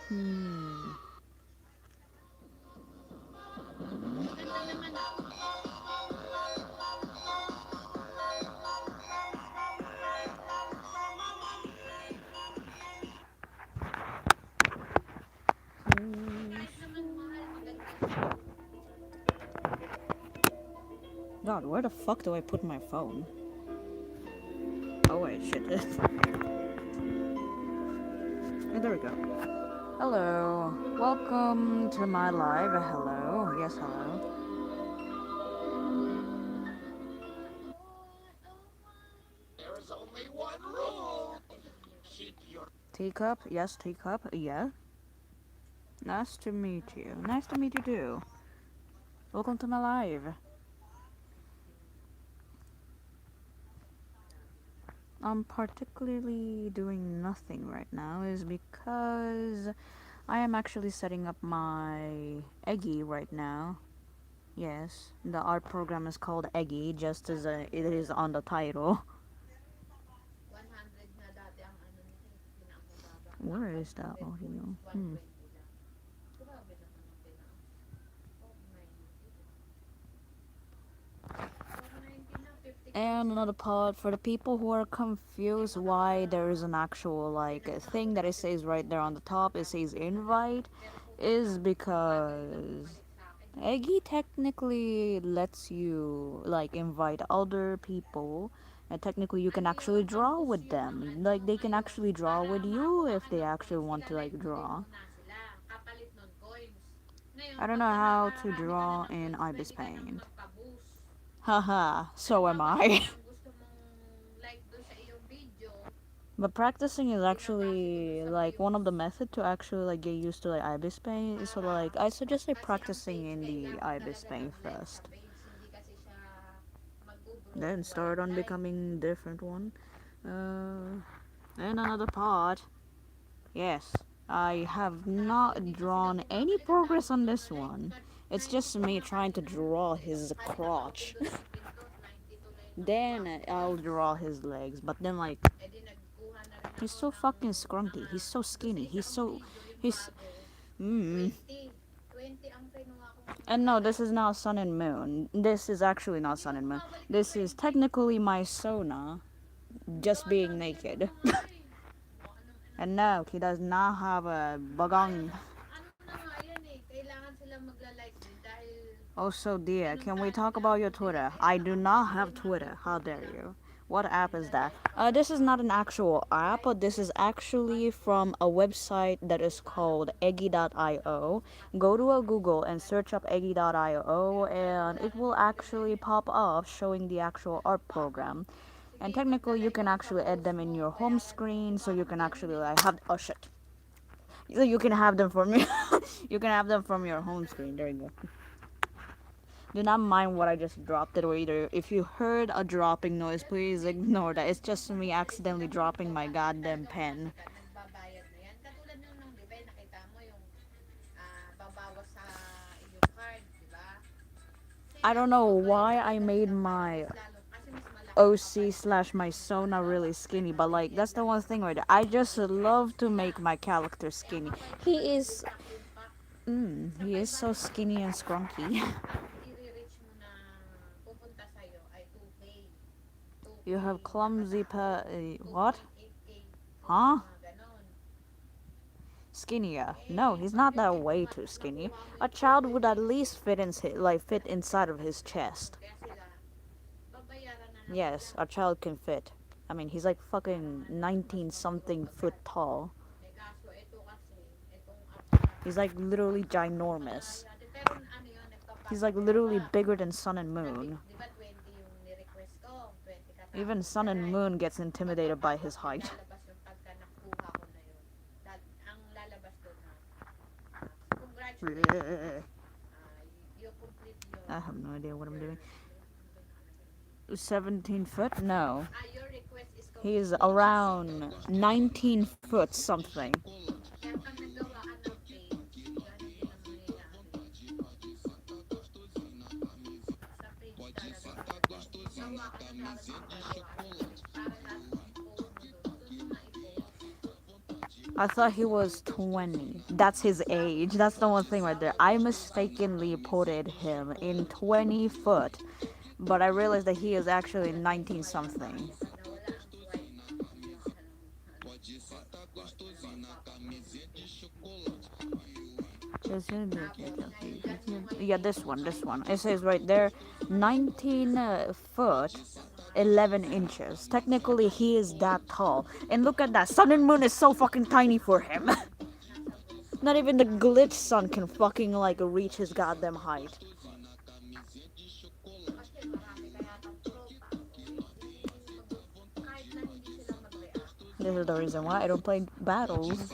Hmm. God, where the fuck do I put my phone? Oh wait, shit. There we go. Hello. Welcome to my live. Hello. Yes, hello. Teacup? Yes, teacup. Yeah. Nice to meet you. Nice to meet you too. Welcome to my live. I'm particularly doing nothing right now is because I am actually setting up my Eggy right now. Yes, the art program is called Eggy, just as it is on the title. Where is that audio? And another part for the people who are confused why there is an actual like thing that it says right there on the top. It says invite, is because Eggy technically lets you like invite other people, and technically you can actually draw with them. Like they can actually draw with you if they actually want to like draw. I don't know how to draw in Ibis Paint. Haha, so am I. But practicing is actually like one of the method to actually like get used to like Ibis Paint. So like I suggest like practicing in the Ibis Paint first. Then start on becoming different one. Uh, and another part. Yes, I have not drawn any progress on this one. It's just me trying to draw his crotch. Then I'll draw his legs, but then like he's so fucking scrunky. He's so skinny. He's mm. And no, this is not Sun and Moon. This is actually not Sun and Moon. This is technically my Sona just being naked. And no, he does not have a bagong. Also, dear, can we talk about your Twitter? I do not have Twitter. How dare you? What app is that? This is not an actual app. This is actually from a website that is called eggy.io. Go to a Google and search up eggy.io, and it will actually pop up showing the actual art program. And technically, you can actually add them in your home screen, so you can actually like have. Oh shit! So you can have them from you can have them from your home screen. There you go. Do not mind what I just dropped it or either. If you heard a dropping noise, please ignore that. It's just me accidentally dropping my goddamn pen. I don't know why I made my OC slash my Sona really skinny, but like that's the one thing right there. I just love to make my character skinny. He is so skinny and scrunky. You have clumsy what? Huh? Skinnier. No, he's not that way too skinny. A child would at least fit inside of his chest. Yes, a child can fit. I mean, he's like fucking 19 something foot tall. He's like literally ginormous. He's like literally bigger than Sun and Moon. Even Sun and Moon gets intimidated by his height. I have no idea what I'm doing. 17 foot? No. He's around 19 foot something. I thought he was 20. That's his age. That's the one thing right there. I mistakenly putted him in 20 foot, but I realized that he is actually 19 something. Yeah, this one. It says right there 19 foot 11 inches. Technically, he is that tall. And look at that. Sun and moon is so fucking tiny for him. Not even the glitch sun can fucking like reach his goddamn height. This is the reason why I don't play battles.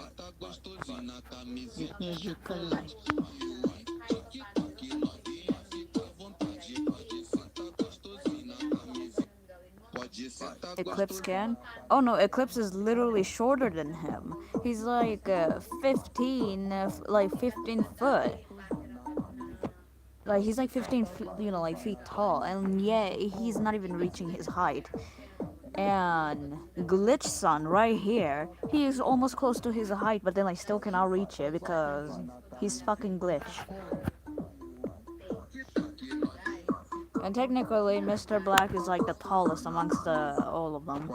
Eclipse can? Oh no, Eclipse is literally shorter than him. He's like 15, like 15 foot. Like he's like 15 feet, like feet tall, and yeah, he's not even reaching his height. And Glitch Sun right here, he is almost close to his height, but then I still cannot reach it because he's fucking glitch. And technically, Mr. Black is like the tallest amongst all of them.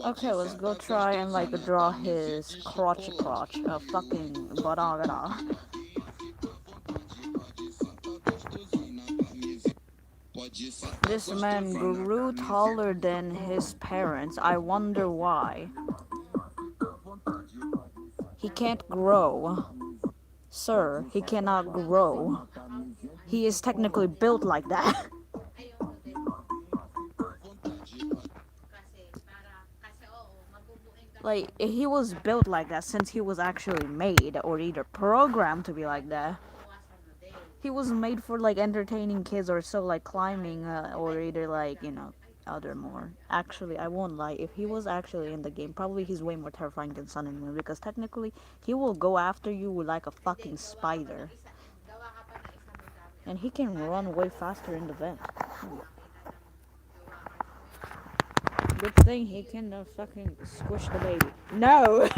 Okay, let's go try and like draw his crotch, fucking banana. This man grew taller than his parents. I wonder why. He can't grow. Sir, he cannot grow. He is technically built like that. Like, he was built like that since he was actually made or either programmed to be like that. He was made for like entertaining kids or so, like climbing or either like, other more. Actually, I won't lie. If he was actually in the game, probably he's way more terrifying than Sun and Moon because technically he will go after you like a fucking spider. And he can run way faster in the vent. Good thing he can fucking squish the baby. No!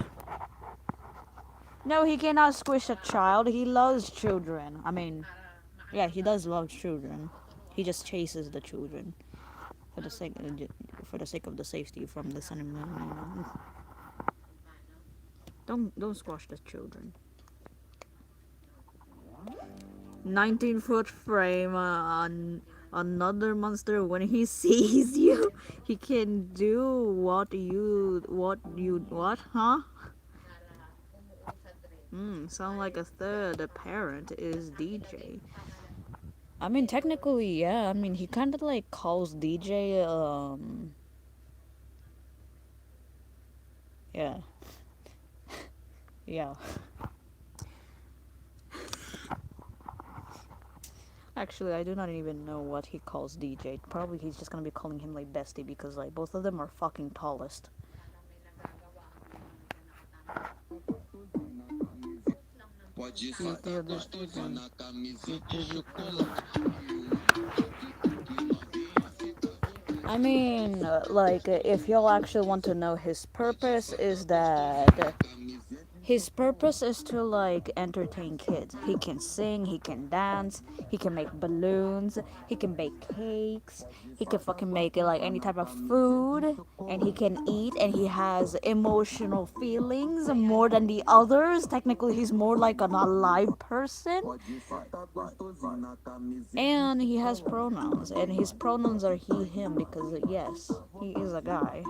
No, he cannot squish a child. He loves children. I mean, yeah, he does love children. He just chases the children for the sake of the safety from the sun and moon. Don't squash the children. 19-foot frame on another monster. When he sees you, he can do what, huh? Sound like a third parent is DJ. I mean, technically, yeah. I mean, he kind of like calls DJ, yeah. Yeah. Actually, I do not even know what he calls DJ. Probably he's just gonna be calling him like bestie because like both of them are fucking tallest. I mean, if y'all actually want to know his purpose, his purpose is to like entertain kids. He can sing, he can dance, he can make balloons, he can bake cakes, he can fucking make like any type of food, and he can eat, and he has emotional feelings more than the others. Technically, he's more like an alive person. And he has pronouns, and his pronouns are he, him, because yes, he is a guy.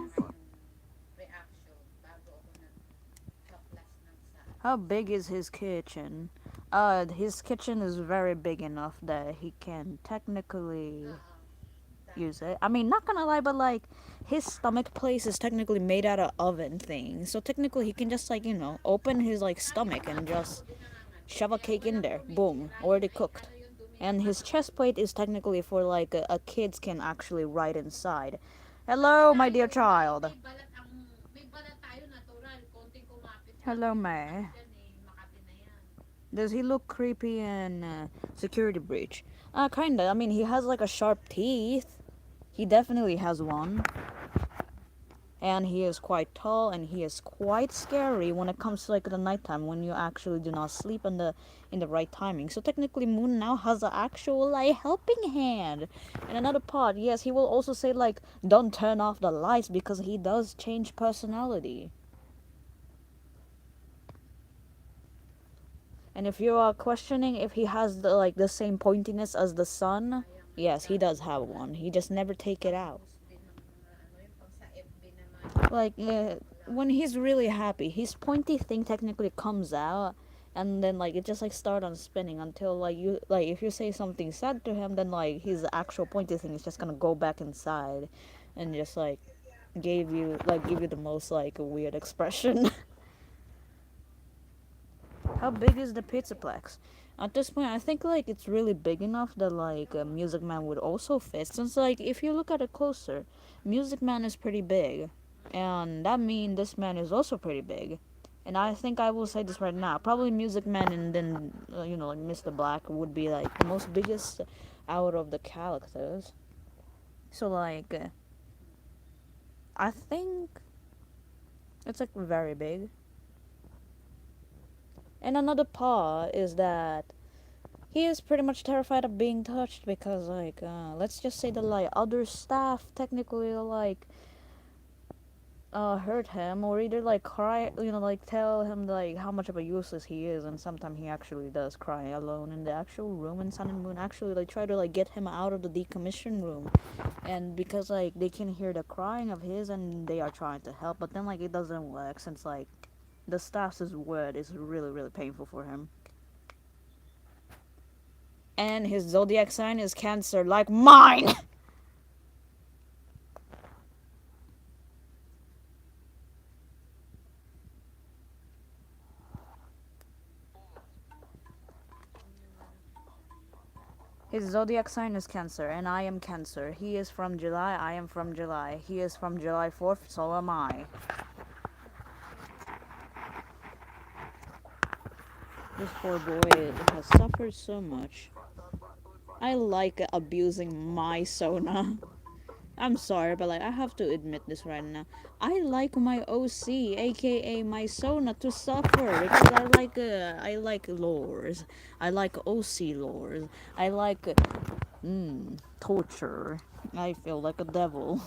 How big is his kitchen? His kitchen is very big enough that he can technically use it. I mean, not gonna lie, but like his stomach place is technically made out of oven things. So technically he can just like, open his like stomach and just shove a cake in there. Boom, already cooked. And his chest plate is technically for like a kids can actually ride inside. Hello, my dear child. Hello, May. Does he look creepy in security breach? Kinda. I mean, he has like a sharp teeth. He definitely has one. And he is quite tall and he is quite scary when it comes to like the nighttime when you actually do not sleep in the right timing. So technically Moon now has an actual like helping hand. And another part, yes, he will also say like don't turn off the lights because he does change personality. And if you are questioning if he has the like the same pointiness as the sun, yes, he does have one. He just never take it out. Like when he's really happy, his pointy thing technically comes out, and then like it just like start on spinning until like you like if you say something sad to him, then like his actual pointy thing is just gonna go back inside, and just like give you the most like weird expression. How big is the Pizzaplex? At this point, I think like it's really big enough that like Music Man would also fit. Since like if you look at it closer, Music Man is pretty big, and that means this man is also pretty big. And I think I will say this right now. Probably Music Man and then like Mr. Black would be like the most biggest out of the characters. So like I think it's like very big. And another part is that he is pretty much terrified of being touched because like let's just say that like other staff technically like hurt him or either like cry, like tell him like how much of a useless he is, and sometimes he actually does cry alone in the actual room, and Sun and Moon actually like try to like get him out of the decommission room, and because like they can hear the crying of his and they are trying to help, but then like it doesn't work since like the staff's word is really really painful for him. And his zodiac sign is Cancer, like mine. His zodiac sign is Cancer, and I am Cancer. He is from July, I am from July. He is from July 4th, so am I. This poor boy has suffered so much. I like abusing my Sona. I'm sorry, but like I have to admit this right now. I like my OC, aka my Sona, to suffer because I like lores. I like OC lores. I like torture. I feel like a devil.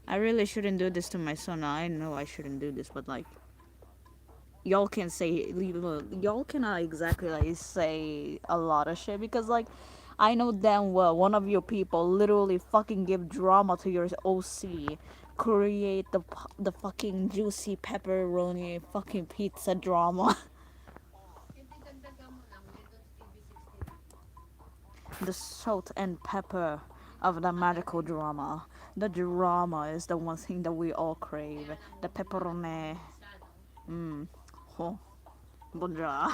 I really shouldn't do this to my son. I know I shouldn't do this, but like, y'all can say, y'all cannot exactly like say a lot of shit because like, I know damn well one of your people literally fucking give drama to your OC, create the fucking juicy pepperoni fucking pizza drama. The salt and pepper of the magical drama. The drama is the one thing that we all crave. The pepperoni. Mmm. Oh. Bonjour.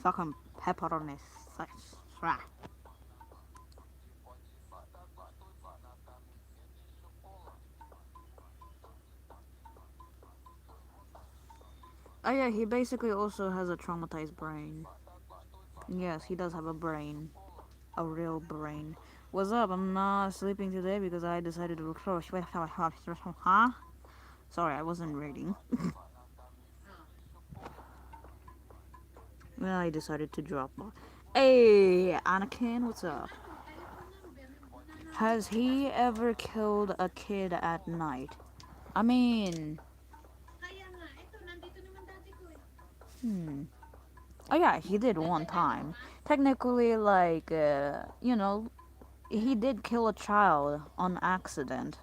Fucking pepperoni. Oh yeah, he basically also has a traumatized brain. Yes, he does have a brain. A real brain. What's up? I'm not sleeping today because I decided to record. Huh? Sorry, I wasn't reading. Well, I decided to drop by. Hey, Anakin, what's up? Has he ever killed a kid at night? I mean, oh yeah, he did one time. Technically, like, he did kill a child on accident.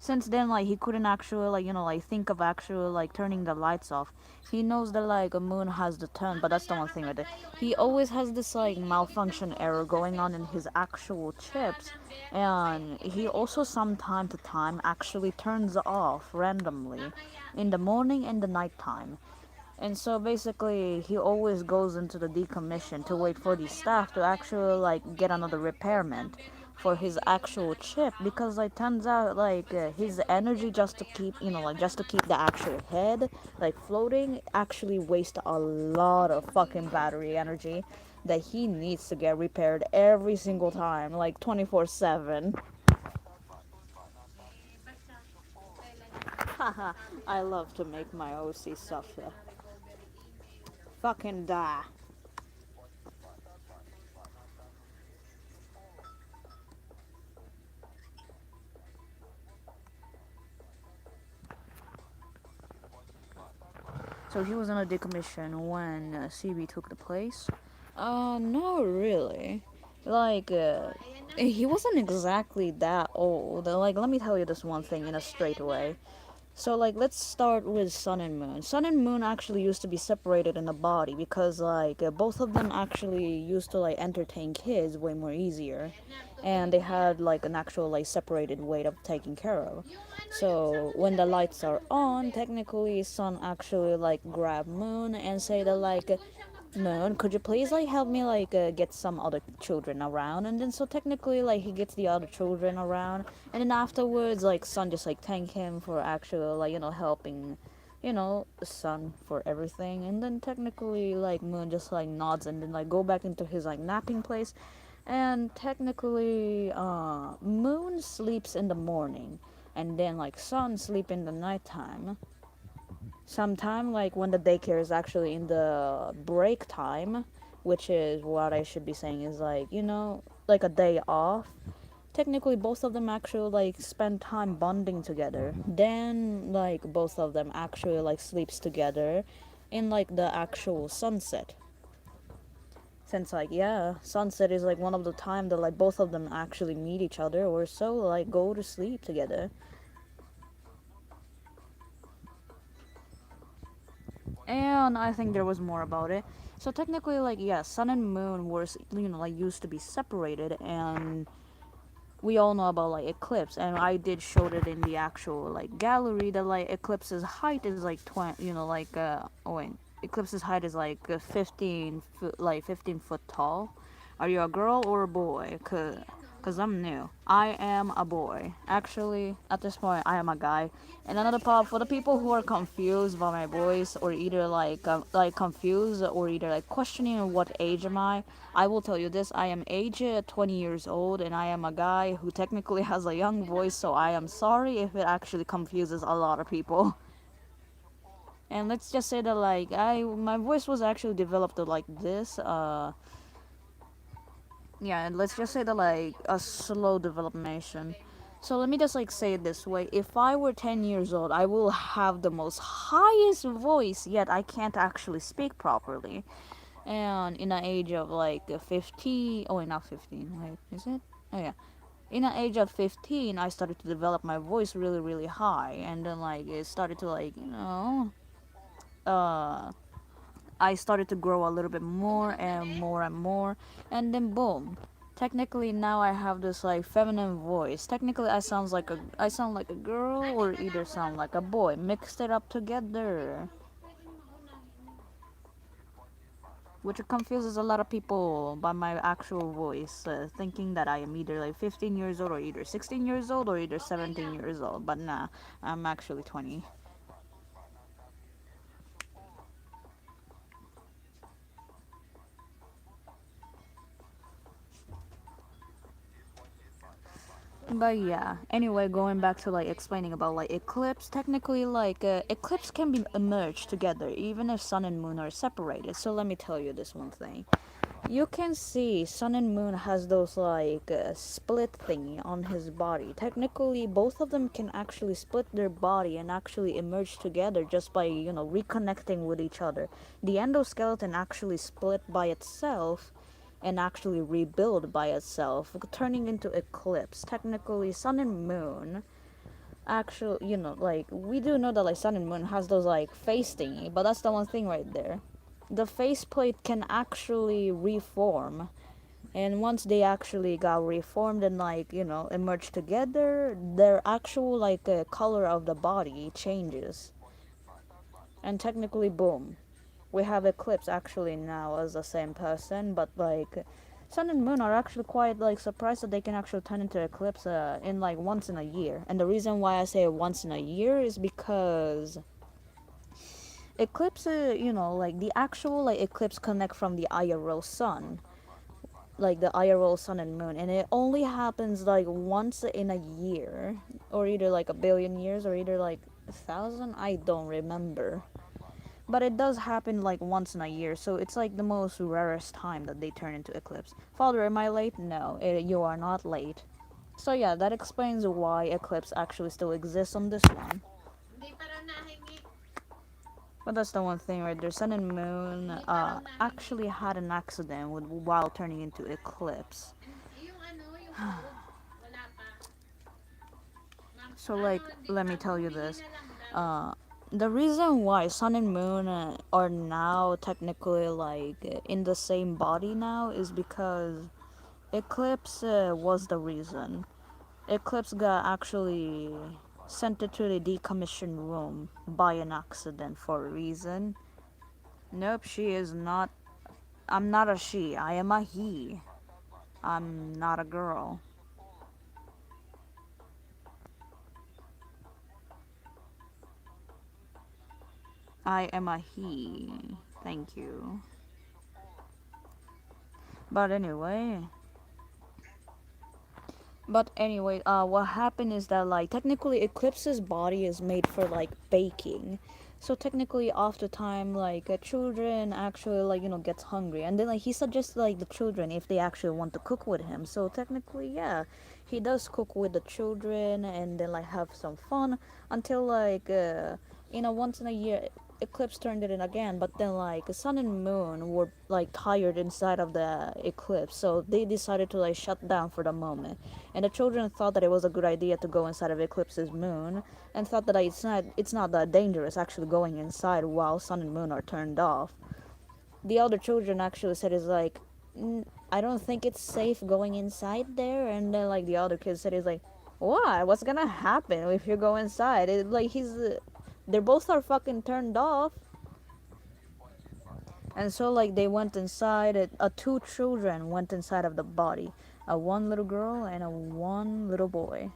Since then, like, he couldn't actually, like, like, think of actually, like, turning the lights off. He knows that, like, a moon has the turn, but that's the one thing with it. He always has this, like, malfunction error going on in his actual chips. And he also, from time to time, actually turns off randomly in the morning and the nighttime. And so basically, he always goes into the decommission to wait for the staff to actually like get another repairment for his actual chip, because like turns out like his energy just to keep, like just to keep the actual head like floating actually waste a lot of fucking battery energy that he needs to get repaired every single time, like 24/7. Haha, I love to make my OC stuff. Fucking die. So he was in a decommission when CB took the place. No, really. Like, he wasn't exactly that old. Like, let me tell you this one thing in a straight way. So, like, let's start with Sun and Moon. Sun and Moon actually used to be separated in the body because, like, both of them actually used to, like, entertain kids way more easier. And they had, like, an actual, like, separated way of taking care of. So, when the lights are on, technically, Sun actually, like, grab Moon and say that, like, Moon, could you please like help me like get some other children around? And then so technically like he gets the other children around, and then afterwards like Sun just like thank him for actually like helping, Sun for everything. And then technically like Moon just like nods and then like go back into his like napping place, and technically Moon sleeps in the morning, and then like Sun sleep in the nighttime. Sometime like when the daycare is actually in the break time, which is what I should be saying is like, like a day off. Technically both of them actually like spend time bonding together. Then like both of them actually like sleeps together in like the actual sunset. Since like yeah, sunset is like one of the time that like both of them actually meet each other or so like go to sleep together. And I think there was more about it. So technically, like, yeah, Sun and Moon were, like, used to be separated, and we all know about, like, eclipse, and I did show it in the actual, like, gallery that, like, eclipse's height is, like, 20, like, oh, wait, eclipse's height is, like, 15 foot, like, 15 foot tall. Are you a girl or a boy? Cause I'm new. I am a boy. Actually, at this point, I am a guy. And another part for the people who are confused by my voice, or either like confused, or either like questioning what age am I will tell you this: I am age 20 years old, and I am a guy who technically has a young voice. So I am sorry if it actually confuses a lot of people. And let's just say that like my voice was actually developed like this. Yeah, and let's just say that like a slow development. So let me just like say it this way: if I were 10 years old, I will have the most highest voice, yet I can't actually speak properly. And in the age of like 50, oh wait, not 15, wait, is it? Oh yeah. In the age of 15, I started to develop my voice really, really high, and then like it started to like uh I started to grow a little bit more and more and more, and then boom. Technically now I have this like feminine voice. Technically I sound like a girl or either sound like a boy. Mixed it up together. Which confuses a lot of people by my actual voice, thinking that I am either like 15 years old or either 16 years old or either 17 years old. But nah, I'm actually 20. But yeah, anyway, going back to like explaining about like eclipse, technically like eclipse can be emerged together even if sun and moon are separated. So let me tell you this one thing. You can see sun and moon has those like split thingy on his body. Technically, both of them can actually split their body and actually emerge together just by reconnecting with each other. The endoskeleton actually split by itself and actually rebuild by itself, turning into eclipse. Technically, sun and moon actually, like we do know that like sun and moon has those like face thingy, but that's the one thing right there. The faceplate can actually reform, and once they actually got reformed and like emerged together, their actual like color of the body changes, and technically, boom. We have eclipse actually now as the same person, but like sun and moon are actually quite like surprised that they can actually turn into eclipse in like once in a year. And the reason why I say once in a year is because eclipse, like the actual like eclipse connect from the IRL sun, like the IRL sun and moon, and it only happens like once in a year, or either like a billion years, or either like 1,000. I don't remember. But it does happen like once in a year, so it's like the most rarest time that they turn into eclipse. Father, am I late? No, you are not late. So yeah, that explains why eclipse actually still exists on this one. But that's the one thing right there. Sun and moon actually had an accident while turning into eclipse. So like, let me tell you this. Uh, the reason why sun and moon are now technically like in the same body now is because eclipse was the reason. Eclipse got actually sent it to the decommission room by an accident for a reason. Nope, she is not. I'm not a she. I am a he. I'm not a girl. I am a he. Thank you. But anyway, what happened is that like technically Eclipse's body is made for like baking. So technically off the time like children actually like gets hungry, and then like he suggests like the children if they actually want to cook with him. So technically yeah, he does cook with the children and then like have some fun until like once in a year eclipse turned it in again, but then like sun and moon were like tired inside of the eclipse, so they decided to like shut down for the moment. And the children thought that it was a good idea to go inside of eclipse's moon, and thought that it's not that dangerous actually going inside while sun and moon are turned off. The other children actually said is like, I don't think it's safe going inside there. And then like the other kids said is like, why, what's gonna happen if you go inside? Like they both are fucking turned off. And so like they went inside two children went inside of the body, a one little girl and a one little boy.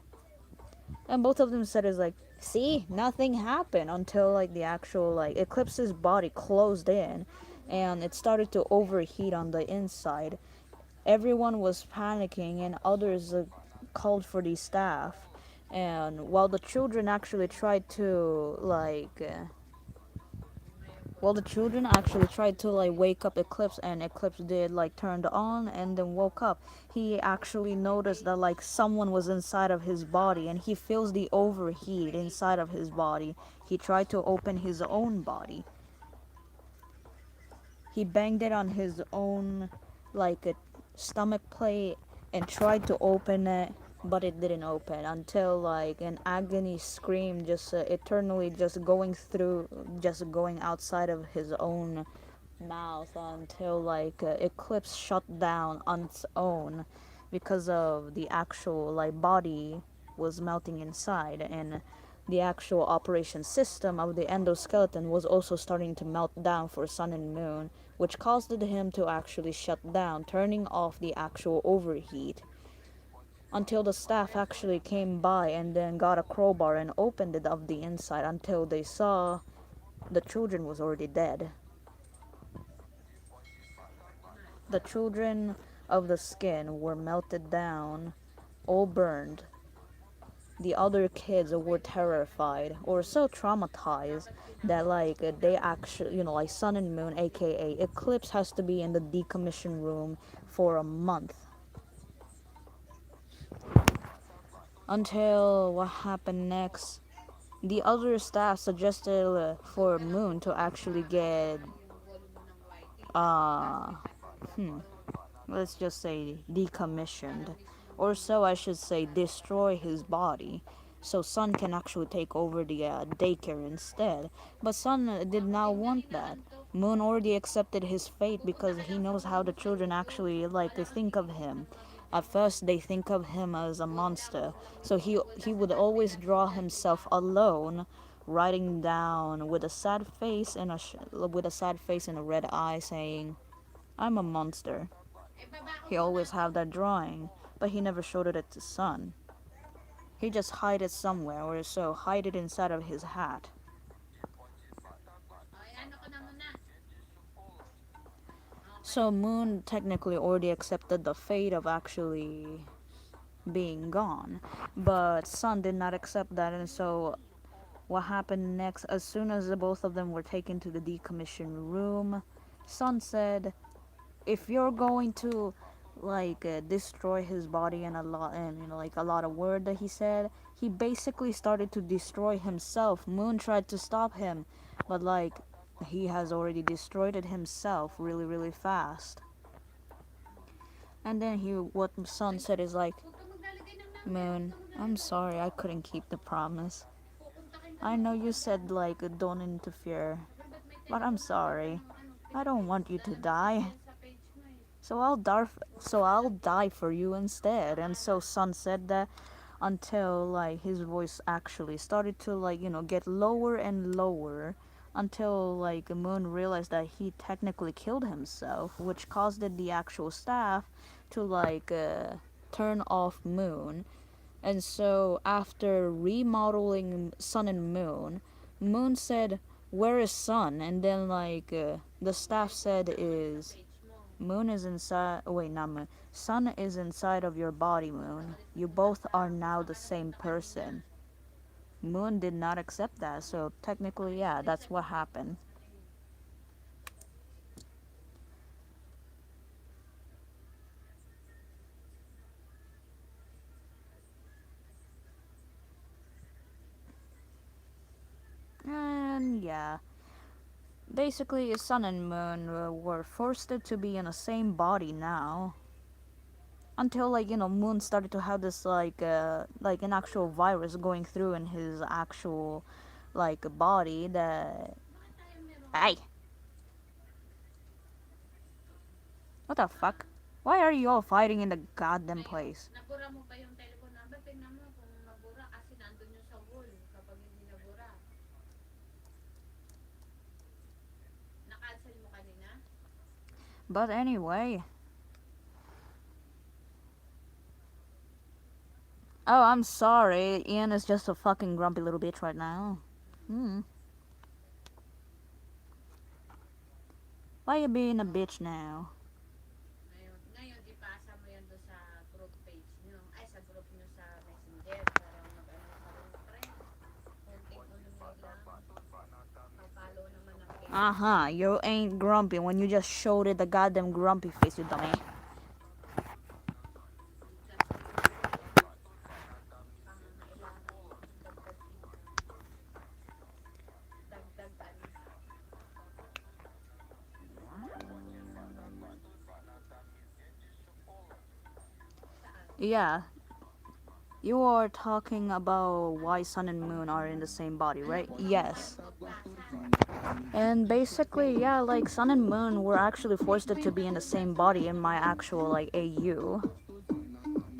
And both of them said is like, see, nothing happened until like the actual like eclipse's body closed in and it started to overheat on the inside. Everyone was panicking and others called for the staff. And while the children actually tried to wake up Eclipse, and Eclipse did like turned on and then woke up. He actually noticed that like someone was inside of his body and he feels the overheat inside of his body. He tried to open his own body. He banged it on his own like a stomach plate and tried to open it, but it didn't open until like an agony scream just eternally just going outside of his own mouth until like Eclipse shut down on its own because of the actual like body was melting inside, and the actual operation system of the endoskeleton was also starting to melt down for sun and moon, which caused him to actually shut down, turning off the actual overheat until the staff actually came by and then got a crowbar and opened it of the inside until they saw the children was already dead. The children of the skin were melted down, all burned. The other kids were terrified or so traumatized that like they actually, like sun and moon, aka Eclipse, has to be in the decommission room for a month. Until what happened next, the other staff suggested for Moon to actually get uh let's just say decommissioned, or so I should say destroy his body, so Sun can actually take over the daycare instead. But Sun did not want that. Moon already accepted his fate because he knows how the children actually like to think of him. At first they think of him as a monster, so he would always draw himself alone writing down with a sad face and with a sad face and a red eye, saying, "I'm a monster." He always had that drawing, but he never showed it to Sun. He just hid it somewhere, or so hide it inside of his hat. So Moon technically already accepted the fate of actually being gone, but Sun did not accept that, and so what happened next? As soon as the both of them were taken to the decommission room, Sun said, "If you're going to destroy his body," and a lot, and like a lot of word that he said, he basically started to destroy himself. Moon tried to stop him, but he has already destroyed it himself really really fast. And then what Sun said is like, "Moon, I'm sorry I couldn't keep the promise. I know you said don't interfere, but I'm sorry. I don't want you to die. So I'll die for you instead." And so Sun said that until his voice actually started to get lower and lower, until Moon realized that he technically killed himself, which caused the actual staff to turn off Moon. And so after remodeling Sun and Moon, Moon said, "Where is Sun?" And then the staff said is, "Moon is inside, oh wait, not Moon. Sun is inside of your body, Moon. You both are now the same person." Moon did not accept that, so technically, yeah, that's what happened. And yeah, basically, Sun and Moon were forced to be in the same body now. Until Moon started to have this an actual virus going through in his actual body that. Hey, what the fuck? Why are you all fighting in the goddamn place? But anyway. Oh, I'm sorry. Ian is just a fucking grumpy little bitch right now. Hmm. Why you being a bitch now? Uh-huh, you ain't grumpy when you just showed it the goddamn grumpy face, you dummy. Yeah, you are talking about why Sun and Moon are in the same body, right? Yes. And basically, yeah, Sun and Moon were actually forced to be in the same body in my actual AU.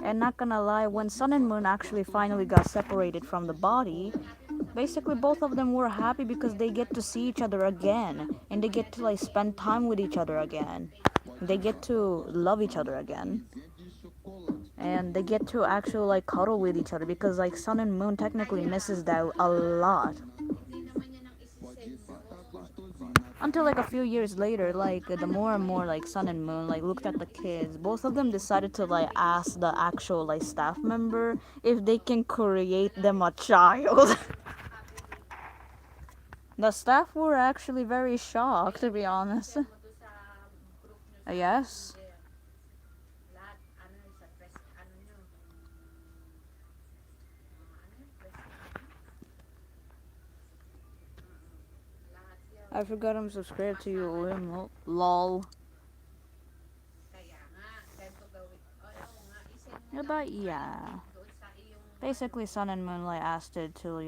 And not gonna lie, when Sun and Moon actually finally got separated from the body, basically both of them were happy because they get to see each other again, and they get to spend time with each other again. They get to love each other again. And they get to actually cuddle with each other, because Sun and Moon technically misses that a lot. Until a few years later, the more and more Sun and Moon looked at the kids, both of them decided to ask the actual staff member if they can create them a child. The staff were actually very shocked, to be honest. Yes. I forgot I'm subscribed to you, lol. Yeah, but yeah. Basically, Sun and Moon asked it to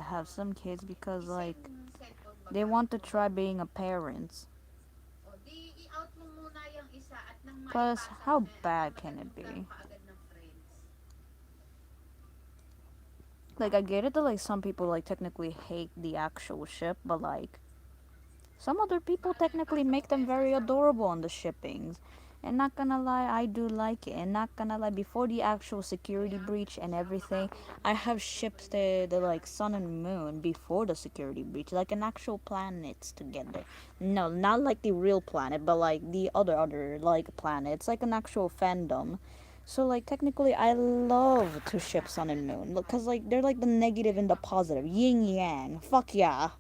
have some kids because they want to try being a parents. Plus, how bad can it be? Like, I get it that, like, some people, like, technically hate the actual ship, but, like, some other people technically make them very adorable on the shippings. And not gonna lie, I do like it. And not gonna lie, before the actual security breach and everything, I have shipped the like sun and moon before the security breach, like an actual planets together. No, not like the real planet, but like the other like planets, like an actual fandom. So like technically, I love to ship sun and moon, because like they're like the negative and the positive, yin yang. Fuck yeah.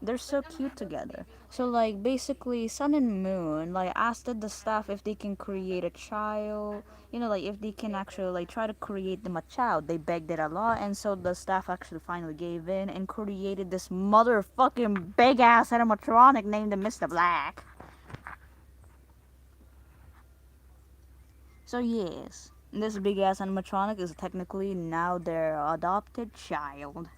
They're so cute together. So like basically Sun and Moon like asked the staff if they can create a child. You know, like if they can actually like try to create them a child. They begged it a lot, and so the staff actually finally gave in and created this motherfucking big ass animatronic named Mr. Black. So yes, this big ass animatronic is technically now their adopted child.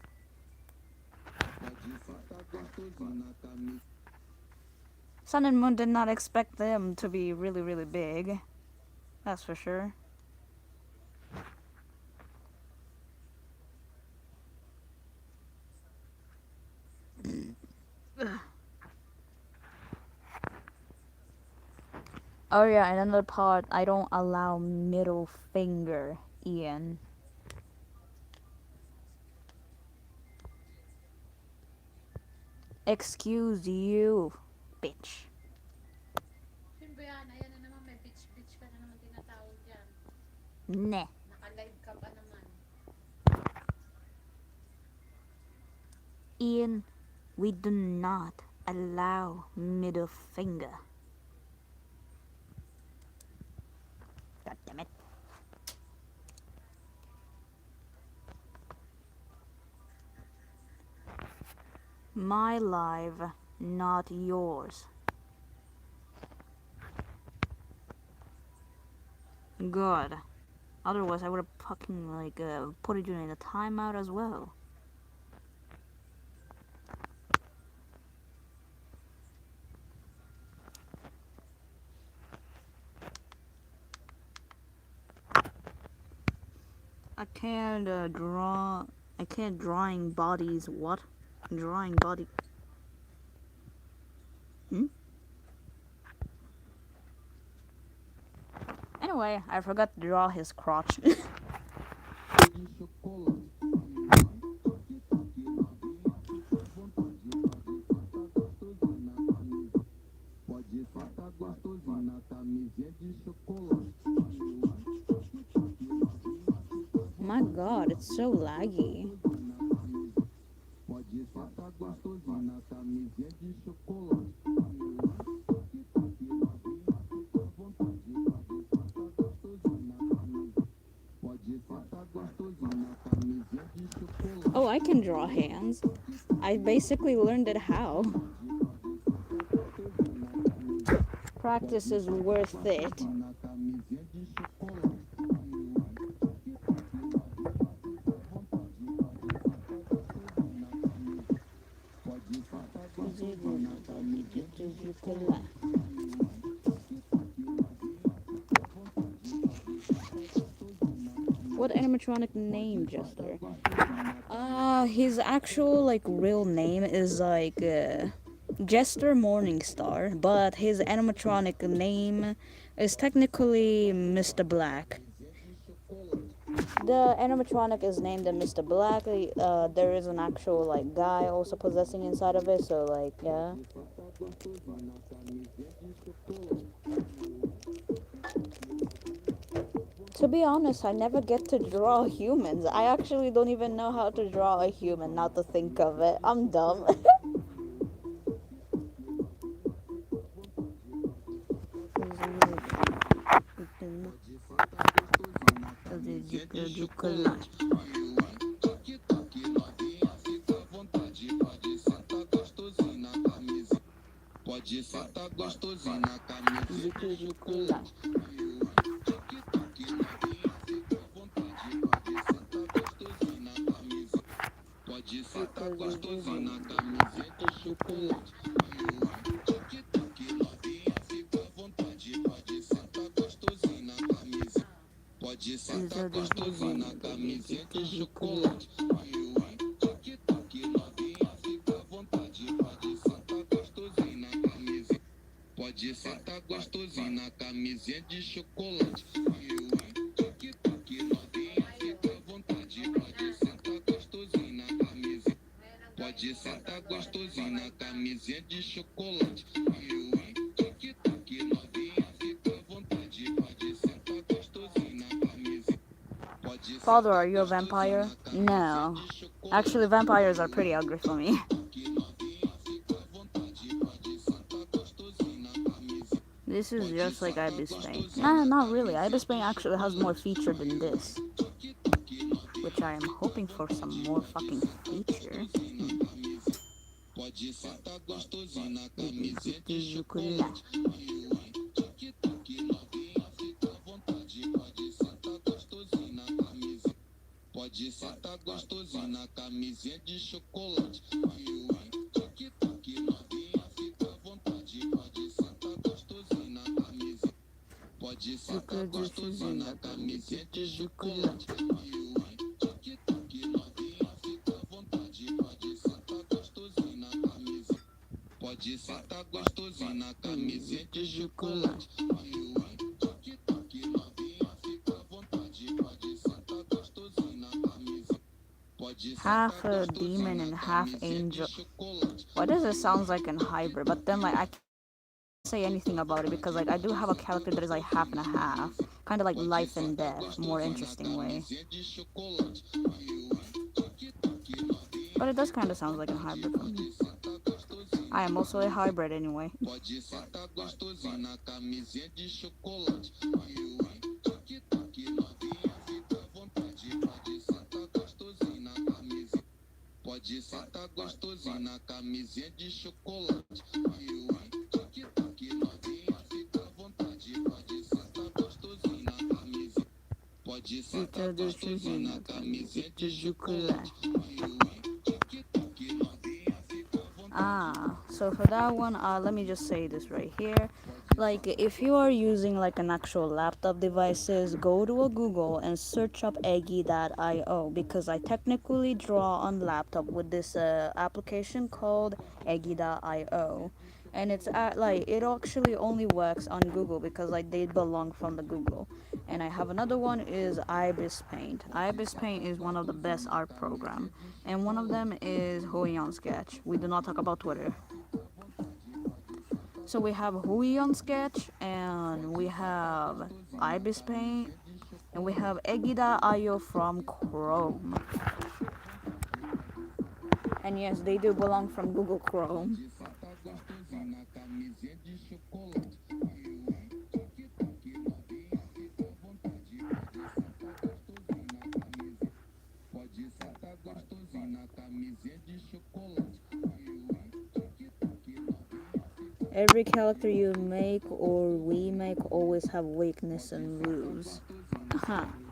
Sun and Moon did not expect them to be really, really big. That's for sure. Oh yeah, and another part, I don't allow middle finger, Ian. Excuse you, bitch. Nah. Ian, we do not allow middle finger. God damn it. My life, not yours. Good. Otherwise, I would have fucking like put you in a timeout as well. I can't draw. I can't drawing bodies. What? Drawing body. Hmm? Anyway, I forgot to draw his crotch. My god, it's so laggy. Oh, I can draw hands. I basically learned it how. Practice is worth it. What animatronic name, Jester? His actual like real name is like Jester Morningstar, but his animatronic name is technically Mr. Black. The animatronic is named Mr. Black. There is an actual like guy also possessing inside of it, so like yeah. To be honest, I never get to draw humans. I actually don't even know how to draw a human, not to think of it. I'm dumb. Isso de cozinha, camiseta de chocolate. Pode sentar gostosinho na camisinha de chocolate. Fica à vontade, pode sentar gostosinho na camisinha. Pode sentar gostosinho na camisinha de chocolate. Tic-tac, novinha, fica à vontade, pode sentar gostosinho na camisinha. Pode Father, sentar are you a gostosinho vampire? na camisinha No. de chocolate. Actually, vampires are pretty ugly for me. This is just like Ibis Paint. Nah, not really. Ibis Paint actually has more feature than this. Which I am hoping for some more fucking feature. Pode sentar gostosinho na camisinha de chocolate. Tic-tac, novinha, fica à vontade, pode sentar gostosinho na camisinha. Pode sentar gostosinho na camisinha de chocolate. Tic-tac, novinha, fica à vontade, pode sentar gostosinho na camisinha. Pode sentar gostosinho na camisinha de chocolate. Tic-tac, novinha, fica à vontade, pode sentar gostosinho na camisinha. Pode sentar gostosinho na camisinha de chocolate. Tic-tac, novinha, fica à vontade, pode sentar gostosinho na camisinha. Pode sentar Half a gostosinho demon na and half camisinha de angel. chocolate. Why does it sound like an hybrid? But then, like, I can't say anything about it because, like, I do have a character that is like half and a half. Kind of like Pode life and sentar death. More gostosinho na interesting way. camisinha de chocolate. Tic-tac, novinha, But it does kind of sound like a hybrid for me. pode sentar gostosinho. I am also a hybrid anyway. Pode sentar gostosinho na camisinha de chocolate. Tic-tac, novinha, fica à vontade, pode sentar gostosinho na camisinha. Pode sentar gostosinho na camisinha de chocolate. Tic-tac, novinha, fica à vontade, pode sentar gostosinho na camisinha. Pode sentar gostosinho na camisinha de chocolate. Tic-tac, novinha, fica à vontade. So for that one, let me just say this right here. Like, if you are using like an actual laptop devices, go to a Google and search up eggy.io because I technically draw on laptop with this application called eggy.io. And it's like it actually only works on Google because like they belong from the Google. And I have another one is Ibis Paint. Ibis Paint is one of the best art program, and one of them is Huion Sketch. We do not talk about Twitter. So we have Huion Sketch, and we have Ibis Paint, and we have Egida.io from Chrome. And yes, they do belong from Google Chrome. Sentar gostosinho na camisinha de chocolate. Pode sentar gostosinho na camisinha de chocolate. Every character you make or we make always have weakness and rules.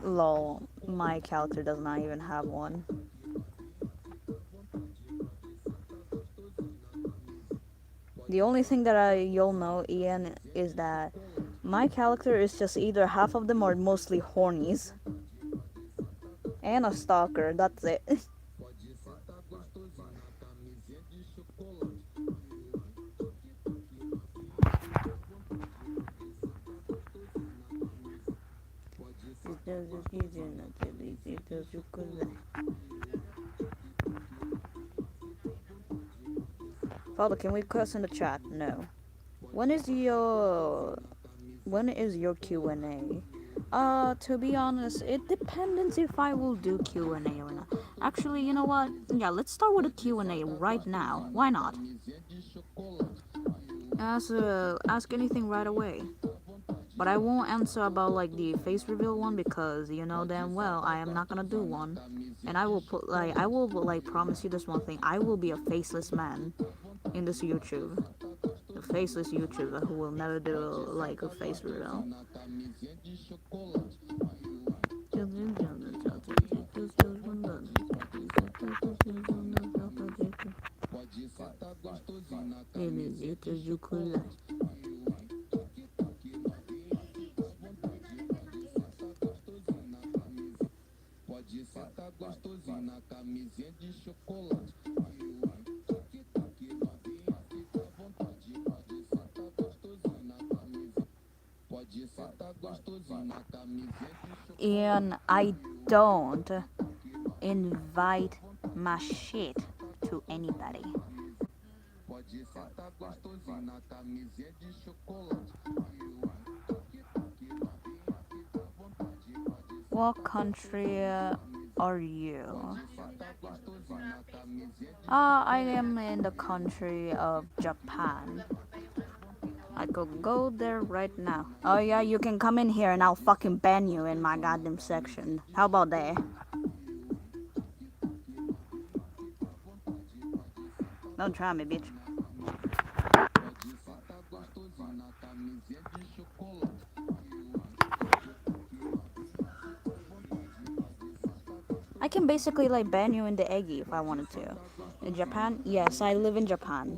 Lol, my character does not even have one. The only thing that you'll know, Ian, is that my character is just either half of them or mostly hornies. And a stalker, that's it. Pode sentar gostosinho na camisinha de chocolate. Pode sentar gostosinho na camisinha de chocolate. Father, can we cuss in the chat? No. When is your Q&A? To be honest, it depends if I will do Q&A or not. Actually, you know what? Yeah, let's start with a Q&A right now. Why not? Ask anything right away. But I won't answer about like the face reveal one because you know damn well I am not gonna do one. And I will like promise you this one thing. I will be a faceless man in this YouTube. A faceless YouTuber who will never do like a face reveal. Na camisinha de chocolate. Pode sentar gostosinho na camisinha de chocolate. And I don't invite my shit to anybody. Pode sentar gostosinho na camisinha de chocolate. What country are you? Sentar gostosinho na camisinha de I am in the country of Japan. I could go there right now. Oh yeah, you can come in here and I'll fucking ban you in my goddamn section. How about that? Don't try me, bitch. pode sentar gostosinho na camisinha de chocolate. I can basically like ban you in the eggy if I wanted to. In Japan? Yes, I live in Japan.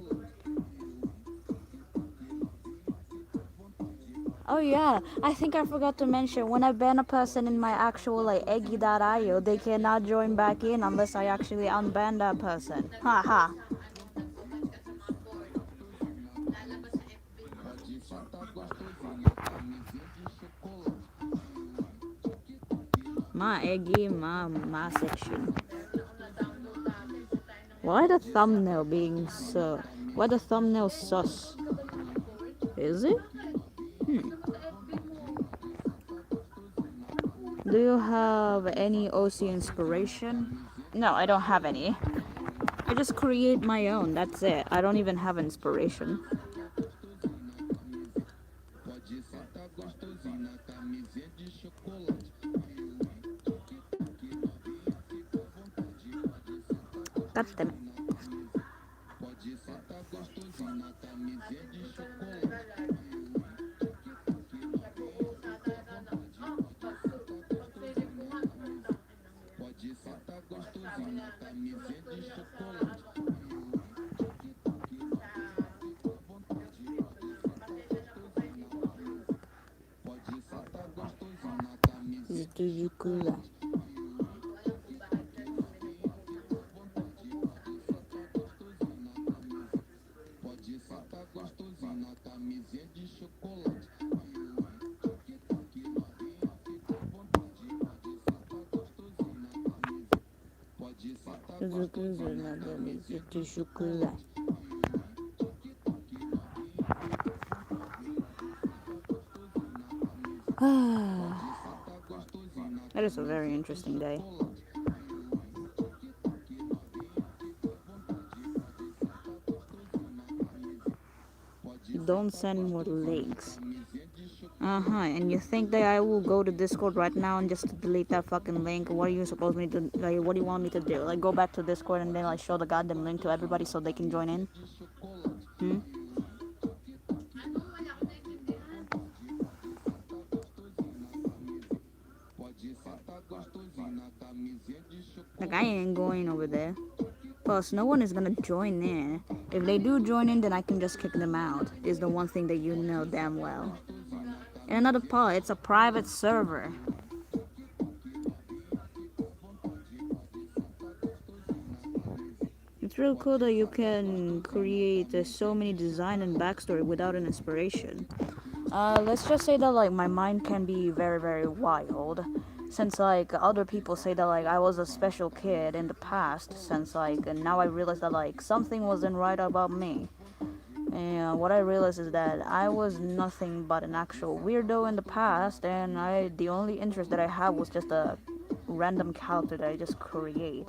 Oh yeah, I think I forgot to mention when I ban a person in my actual like eggy.io, they cannot join back in unless I actually unban that person. Haha. Pode sentar gostosinho na camisinha de chocolate. My eggy, my section. Why the thumbnail being so? Why the thumbnail sus? Is it? Do you have any OC inspiration? No, I don't have any. I just create my own. That's it. I don't even have inspiration. Pode sentar gostosinho na camisinha de chocolate. God damn it. Pode sentar gostosinho na camisinha de chocolate. Pode sentar gostosinho na camisinha de chocolate. Pode sentar gostosinho na camisinha de chocolate. Pode sentar gostosinho na camisinha de chocolate. Pode sentar gostosinho na camisinha de chocolate. That is a very interesting day. Don't send more links. And you think that I will go to Discord right now and just delete that fucking link? What are you supposed me to like? What do you want me to do? Like go back to Discord and then like show the goddamn link to everybody so they can join in? Hmm? Pode sentar gostosinho na camisinha de Like chocolate. I ain't going over there. Plus, no one is gonna join in. If they do join in, then I can just kick them out. Is the one thing that you know damn well. And another part, it's a private server. It's real cool that you can create so many design and backstory without an inspiration. Let's just say that like my mind can be very very wild, since like other people say that like I was a special kid in the past, since like and now I realize that like something wasn't right about me. And what I realized is that I was nothing but an actual weirdo in the past, and the only interest that I had was just a random character that I just create.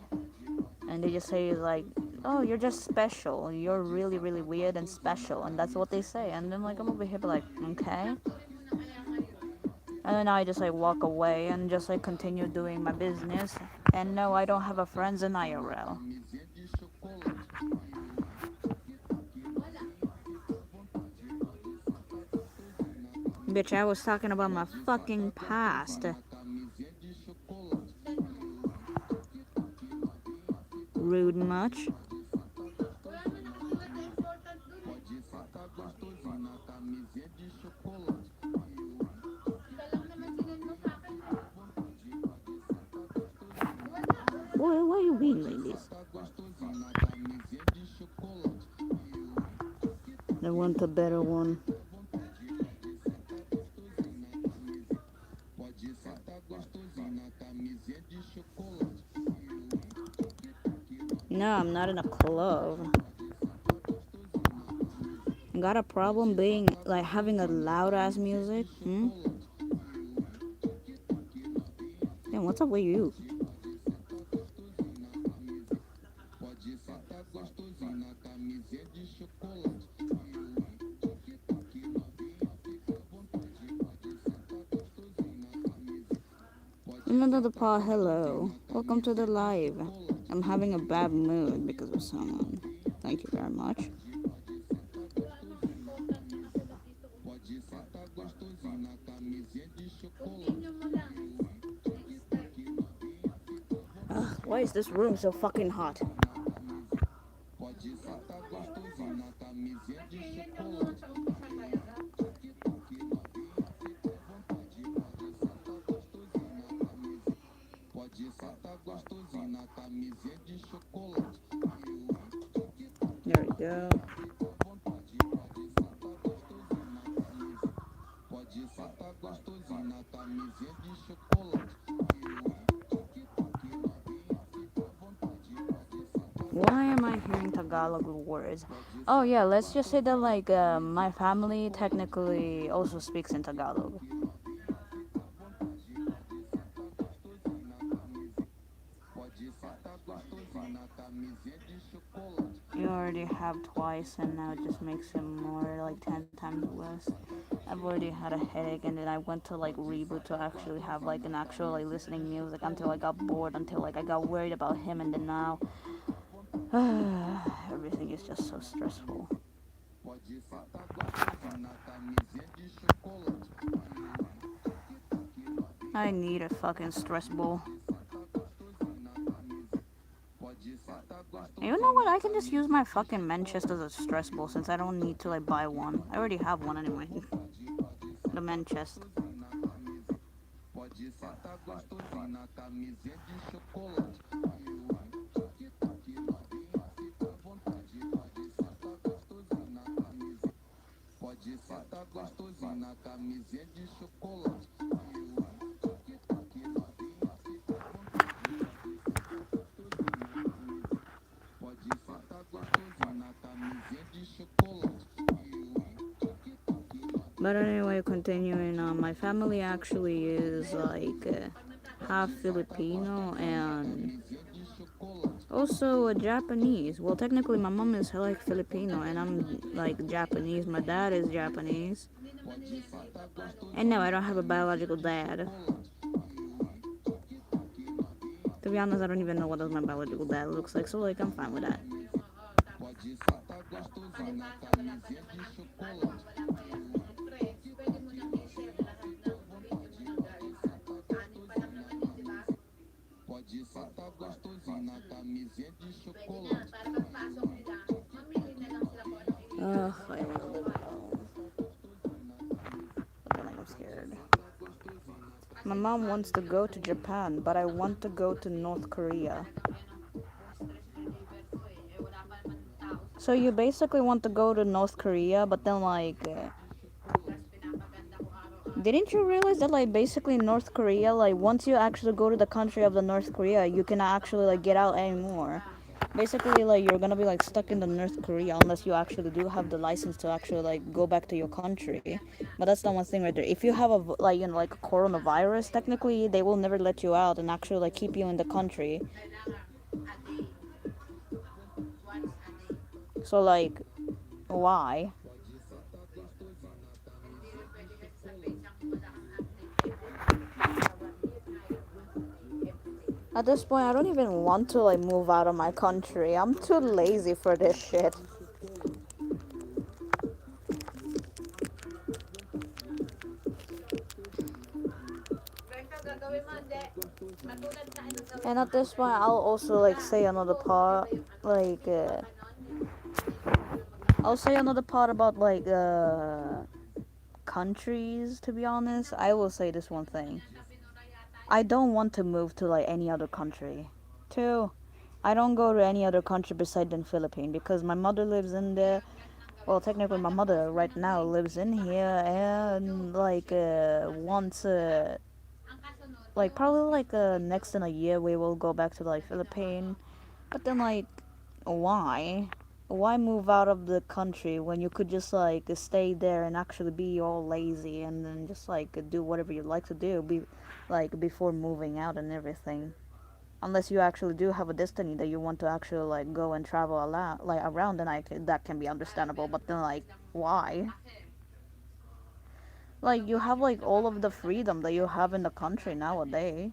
And they just say like, "Oh, you're just special. You're really, really weird and special," and that's what they say. And then like I'm over here, like, okay. And then I just like walk away and just like continue doing my business. And no, I don't have a friends in IRL. Camisinha de chocolate. Bitch, I was talking about my fucking past. Na camisinha de chocolate. Rude much? Pode sentar gostosinho na camisinha de chocolate. Boy, why you being like this? Sentar gostosinho na camisinha de chocolate. I want a better one. No, I'm not in a club. Got a problem being like having a loud ass music? Hmm? Damn, what's up with you? Pode sentar gostosinho na camisinha de chocolate. Another paw, hello. Welcome to the live. I'm having a bad mood because of someone. Thank you very much. Pode sentar gostosinho na camisinha de chocolate. Ugh, why is this room so fucking hot? Pode sentar gostosinho na camisinha de chocolate. Pode sentar gostosinho na camisinha de chocolate. There we go. Pode sentar gostosinho na camisinha de chocolate. Why am I hearing Tagalog words? Oh yeah, let's just say that like my family technically also speaks in Tagalog. Pode sentar gostosinho na camisinha de chocolate. You already have twice, and now it just makes it more like 10 times worse. I've already had a headache, and then I went to like reboot to actually have like an actual like listening music until I got bored, until like I got worried about him, and then now everything is just so stressful. Pode sentar gostosinho na camisinha de chocolate. I need a fucking stress ball. Pode sentar You know what? I can just use my fucking men chest as a stress ball since I don't need to like buy one. I already have one anyway. The men chest. Pode sentar gostosinho na camisinha de chocolate. Pode sentar gostosinho na camisinha de chocolate. Pode sentar gostosinho na camisinha de chocolate. But anyway, continuing on, my family actually is like half Filipino and also Japanese. Well, technically, my mom is like Filipino and I'm like Japanese. My dad is Japanese. And no, I don't have a biological dad. To be honest, I don't even know what my biological dad looks like, so like I'm fine with that. Pode sentar gostosinho na camisinha de chocolate. Pode sentar gostosinho na camisinha de chocolate. Ugh, I want to live alone. But then I'm scared. My mom wants to go to Japan, but I want to go to North Korea. So you basically want to go to North Korea, but then like, didn't you realize that like basically North Korea, like once you actually go to the country of the North Korea, you cannot actually like get out anymore. Basically, like you're gonna be like stuck in the North Korea unless you actually do have the license to actually like go back to your country. But that's the one thing right there. If you have a like like a coronavirus, technically they will never let you out and actually like keep you in the country. So like, why? At this point, I don't even want to like move out of my country. I'm too lazy for this shit. And at this point, I'll also like say another part, like I'll say another part about like countries. To be honest, I will say this one thing. I don't want to move to like any other country. Two, I don't go to any other country beside than Philippines because my mother lives in there. Well, technically, my mother right now lives in here, and like once like probably like next in a year we will go back to like Philippines. But then like Why? Why move out of the country when you could just like stay there and actually be all lazy and then just like do whatever you like to do be like before moving out and everything. Unless you actually do have a destiny that you want to actually like go and travel a lot like around, then that can be understandable. But then like why? Like you have like all of the freedom that you have in the country nowadays.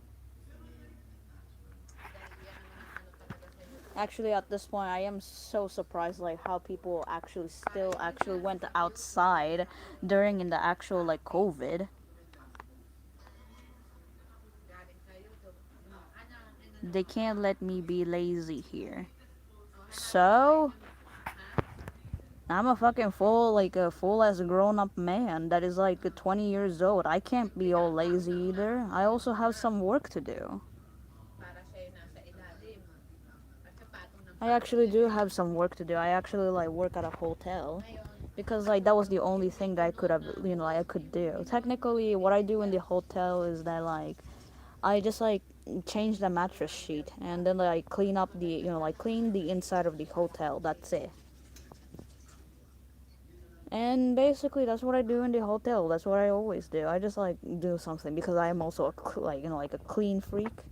Actually, at this point, I am so surprised like how people actually still actually went outside during in the actual like COVID. They can't let me be lazy here. So I'm a fucking full like a full as grown up man that is like 20 years old. I can't be all lazy either. I also have some work to do. I actually do have some work to do. I actually like work at a hotel because like that was the only thing that I could have, like I could do. Technically, what I do in the hotel is that like I just like change the mattress sheet and then like clean up the, like clean the inside of the hotel. That's it. And basically, that's what I do in the hotel. That's what I always do. I just like do something because I am also like like a clean freak.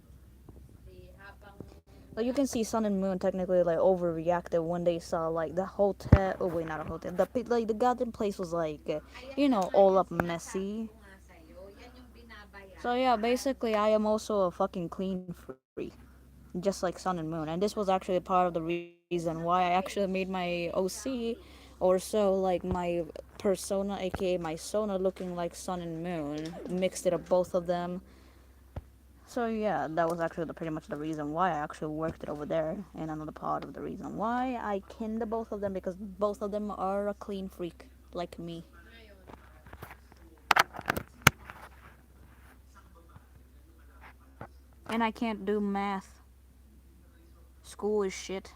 Like you can see Sun and Moon technically like overreacted when they saw like the hotel. Oh wait, not a hotel. The goddamn place was like, all up messy. So yeah, basically I am also a fucking clean freak, just like Sun and Moon. And this was actually part of the reason why I actually made my OC, or so like my persona, aka my Sona, looking like Sun and Moon. Mixed it up both of them. So yeah, that was actually pretty much the reason why I actually worked it over there, and another part of the reason why I kinned both of them because both of them are a clean freak like me. And I can't do math. School is shit.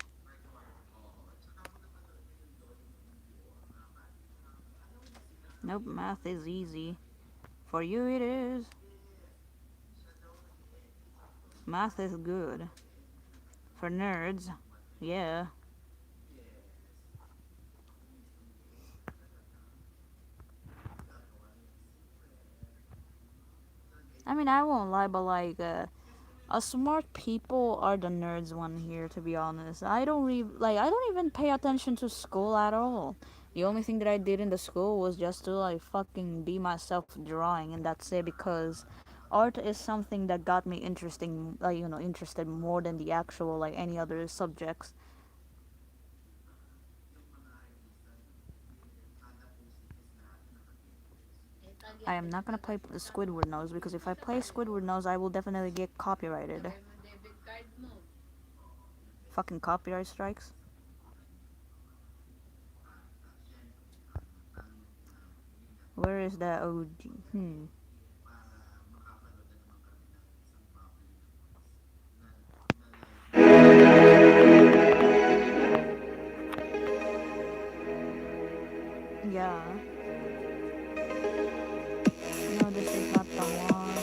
Nope, math is easy. For you it is. Math is good. For nerds, yeah. I mean, I won't lie, but like, smart people are the nerds one here. To be honest, I don't even pay attention to school at all. The only thing that I did in the school was just to like fucking be myself drawing, and that's it. Because art is something that got me interesting, like interested more than the actual like any other subjects. I am not gonna play the Squidward Nose because if I play Squidward Nose, I will definitely get copyrighted. Fucking copyright strikes. Where is that OG? Yeah. No, this is not the one.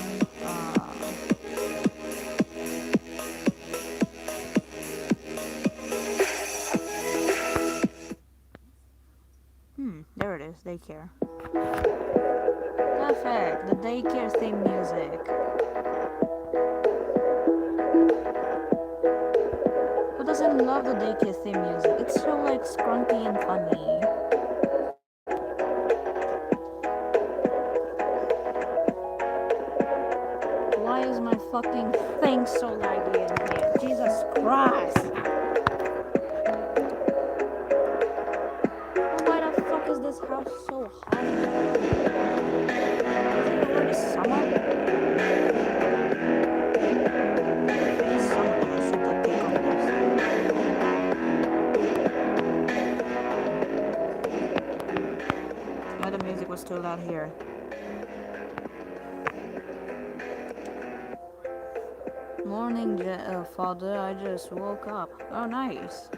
There it is. Daycare. Perfect. The daycare theme music. Who doesn't love the daycare theme music? It's so like scrunky and funny. Why is my fucking thing so laggy in here? Jesus Christ! Why the fuck is this house so hot? Is it already summer? If it is summer, then I should like take off this. Why the music was too loud here? Morning, father. I just woke up. Oh, nice.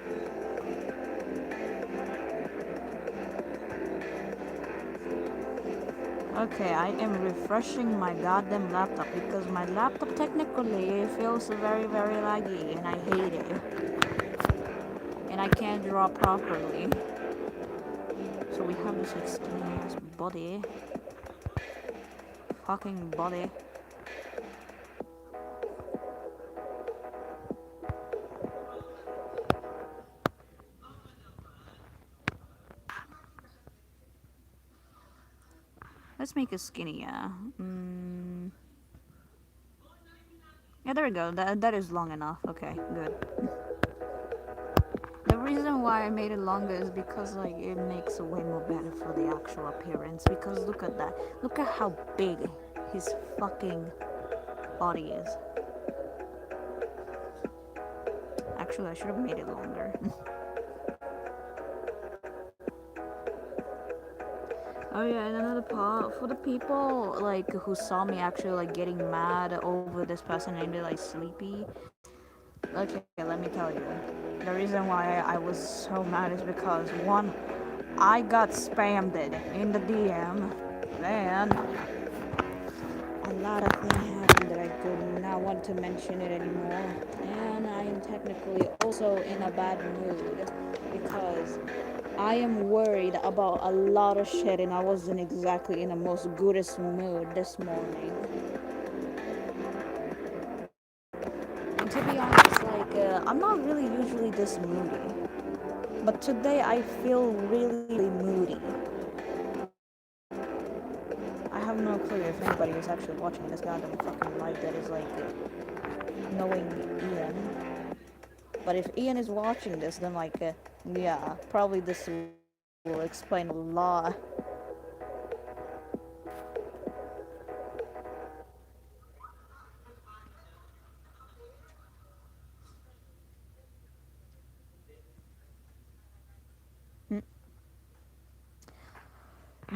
Okay, I am refreshing my goddamn laptop because my laptop technically feels very, very laggy and I hate it. And and I can't draw properly. So we have this like skinny ass body, fucking body. Let's make it skinny, yeah. Yeah, there we go. That is long enough. Okay, good. The reason why I made it longer is because like it makes it way more better for the actual appearance. Because look at that. Look at how big his fucking body is. Actually, I should have made it longer. Oh yeah, and another part for the people like who saw me actually like getting mad over this person and they're like sleepy. Okay, let me tell you. The reason why I was so mad is because one, I got spammed it in the DM, and a lot of things happened that I do not want to mention it anymore. And I am technically also in a bad mood because I am worried about a lot of shit and I wasn't exactly in the most goodest mood this morning. And to be honest, like, I'm not really usually this moody. But today I feel really, really moody. I have no clue if anybody is actually watching this goddamn fucking live that is like knowing Ian. But if Ian is watching this, then like, yeah, probably this will explain a lot.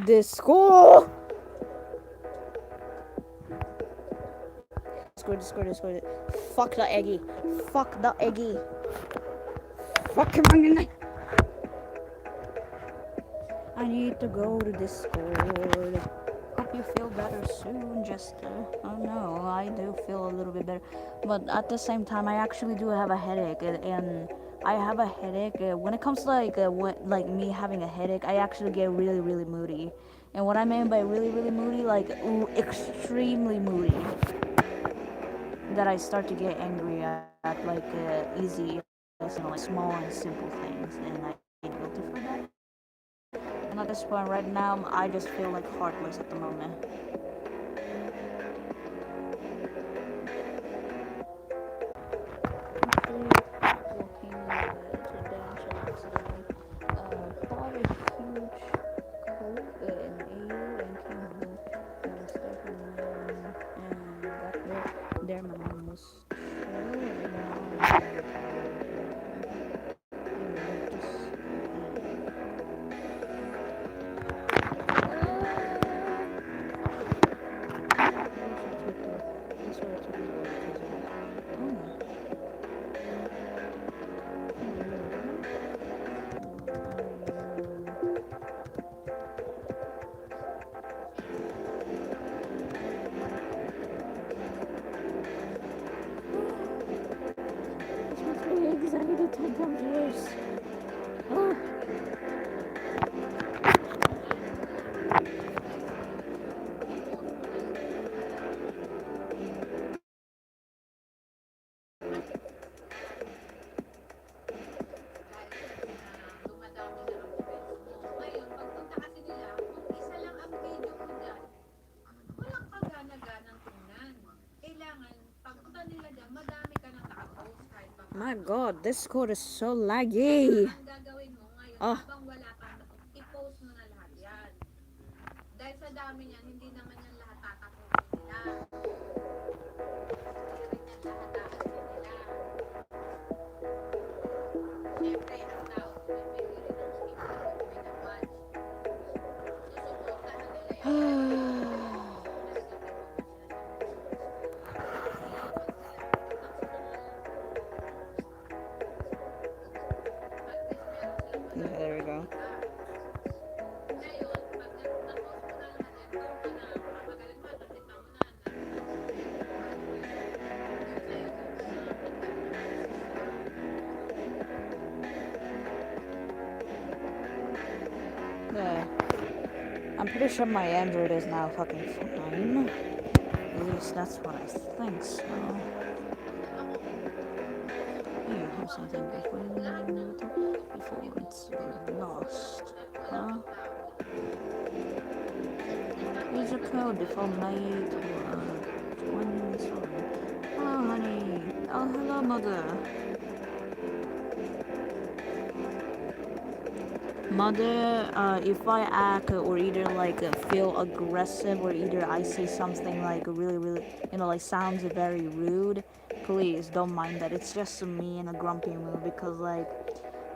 This school! Discord. Fuck the Eggy. Fuck the Eggy. Fuck him. I need to go to Discord. Hope you feel better soon, Jester. Oh no, I do feel a little bit better. But at the same time, I actually do have a headache. And I have a headache. When it comes to like me having a headache, I actually get really, really moody. And what I mean by really, really moody, like extremely moody. That I start to get angry at like easy, like small and simple things, and I get guilty for that. And at this point right now, I just feel like heartless at the moment. Actually, walking to dance accidentally bought a huge coat in AU and came home and stuff and got there. My mom was chill and now excited to take them years. Oh. My god, this code is so laggy. Oh. Yeah, there we go. Yeah. I'm pretty sure my Android is now fucking fine. At least that's what I think so. Hey, you have something before it's lost. Huh? Here's your code before night one song. Oh, honey. Oh, hello, mother. Mother, if I act or either like feel aggressive or either I say something like really, really, like sounds very rude, please don't mind that. It's just me in a grumpy mood because like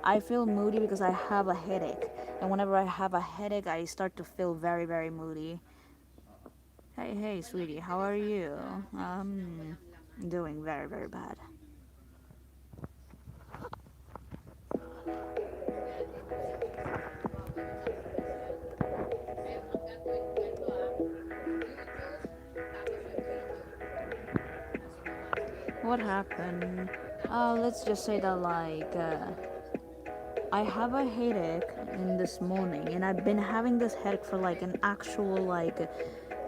I feel moody because I have a headache. And whenever I have a headache, I start to feel very, very moody. Hey, hey, sweetie, how are you? Doing very, very bad. What happened? Let's just say that like I have a headache in this morning, and I've been having this headache for like an actual like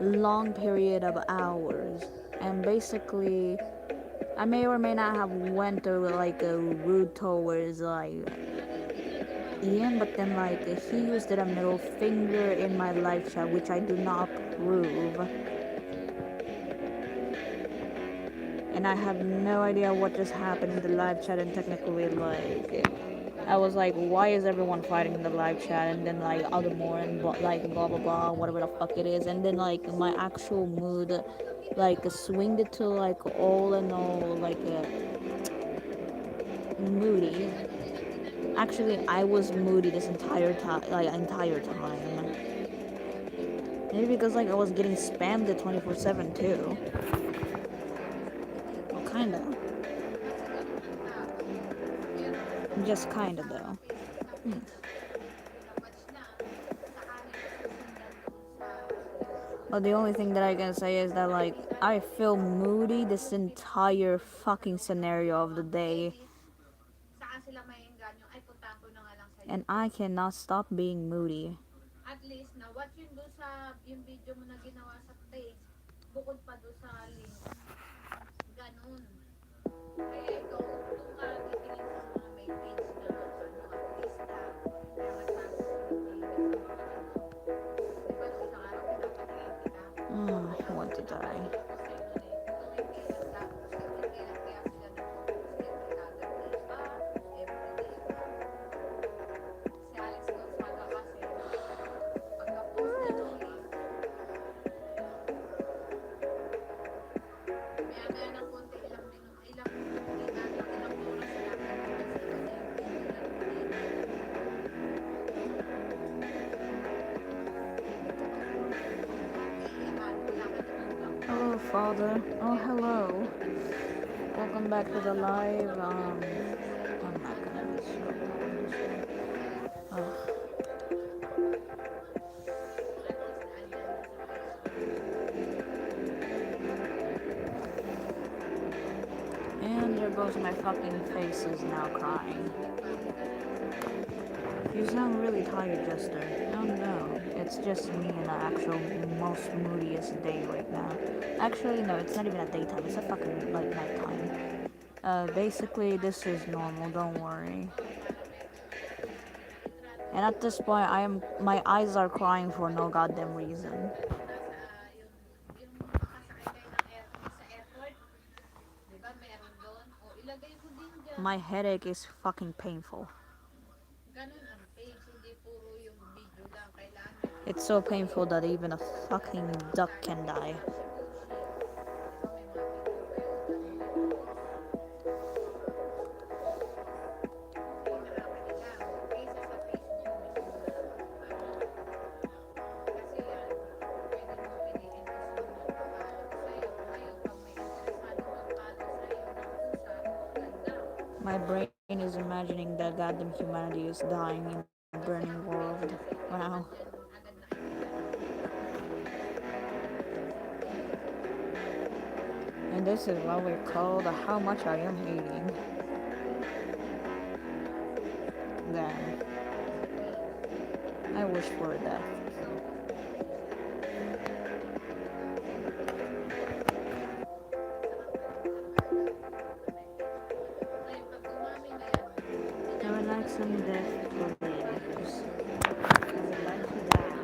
long period of hours. And basically, I may or may not have went to like a rude towards like Ian, but then like he used a middle finger in my live chat, which I do not approve. And I have no idea what just happened in the live chat, and technically like I was like, why is everyone fighting in the live chat? And then like other more and like blah blah blah, whatever the fuck it is. And then like my actual mood, like swinged it to like all in all like moody. Actually, I was moody this entire time, like entire time. Maybe because like I was getting spammed at 24/7 too. Well, kinda, just kinda though. But the only thing that I can say is that like I feel moody this entire fucking scenario of the day, and I cannot stop being moody. I want to die. Hello, Father. Oh, hello. Welcome back to the live. I'm not gonna be so bored this way. Ugh. And there goes my fucking face is now crying. You sound really tired, Jester. Oh no, it's just me in the actual most moodiest day right now. Actually, no, it's not even a daytime. It's a fucking like nighttime. Basically, this is normal. Don't worry. And at this point, my eyes are crying for no goddamn reason. My headache is fucking painful. It's so painful that even a fucking duck can die. My brain is imagining that goddamn humanity is dying in a burning world. Wow. And this is what we call the how much I am hating. Damn. I wish for death. I would like some death, please. I would like to die.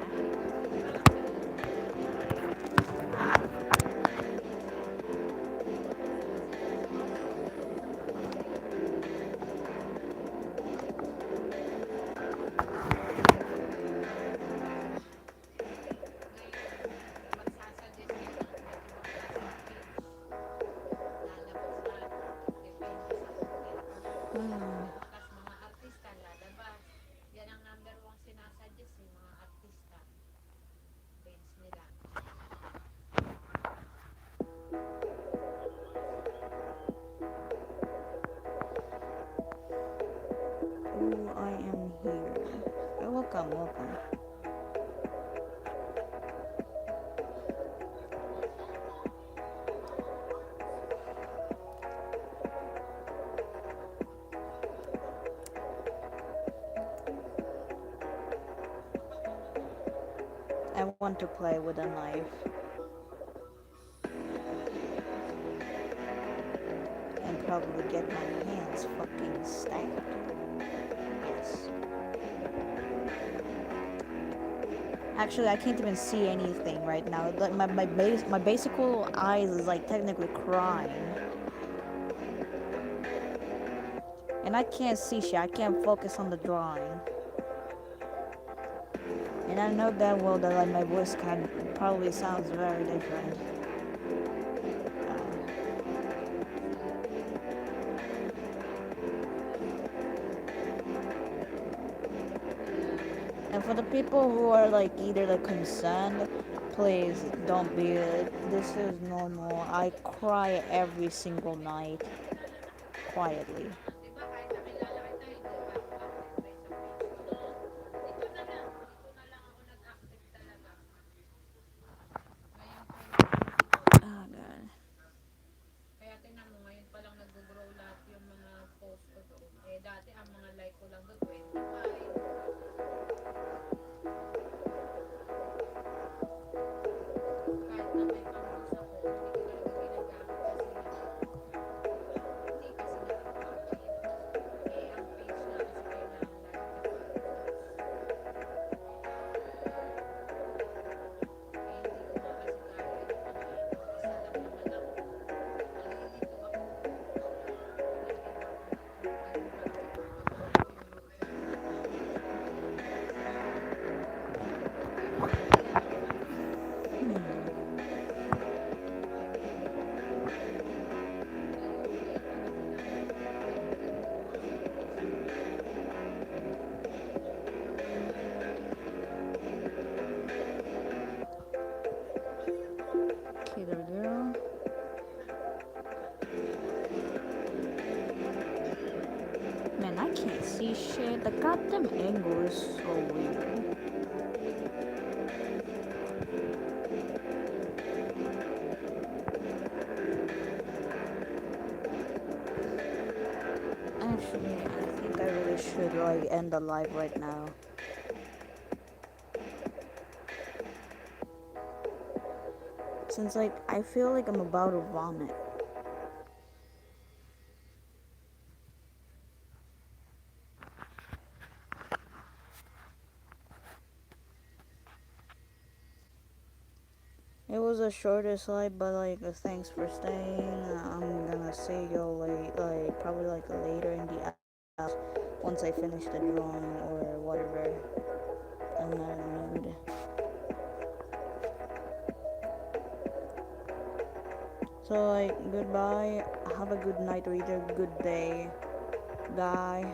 Oh, I am here. Welcome, welcome. I want to play with a knife and probably get my hands fucking stabbed. Yes. Actually, I can't even see anything right now. Like my basic eyes is like technically crying, and I can't see shit. I can't focus on the drawing, and I know that well that like my voice kind probably sounds very different. And for the people who are like either like concerned, please don't be. This is normal. I cry every single night, quietly. Oh god. Okay, there we go. Man, I can't see shit. The goddamn angle is so weird. Actually, I think I really should like end the live right now. Since like I feel like I'm about to vomit. It was a shorter slide, but like thanks for staying. I'm gonna see you like probably like later in the house once I finish the drawing or whatever. I'm not in the mood. So like goodbye. Have a good night or either good day. Bye.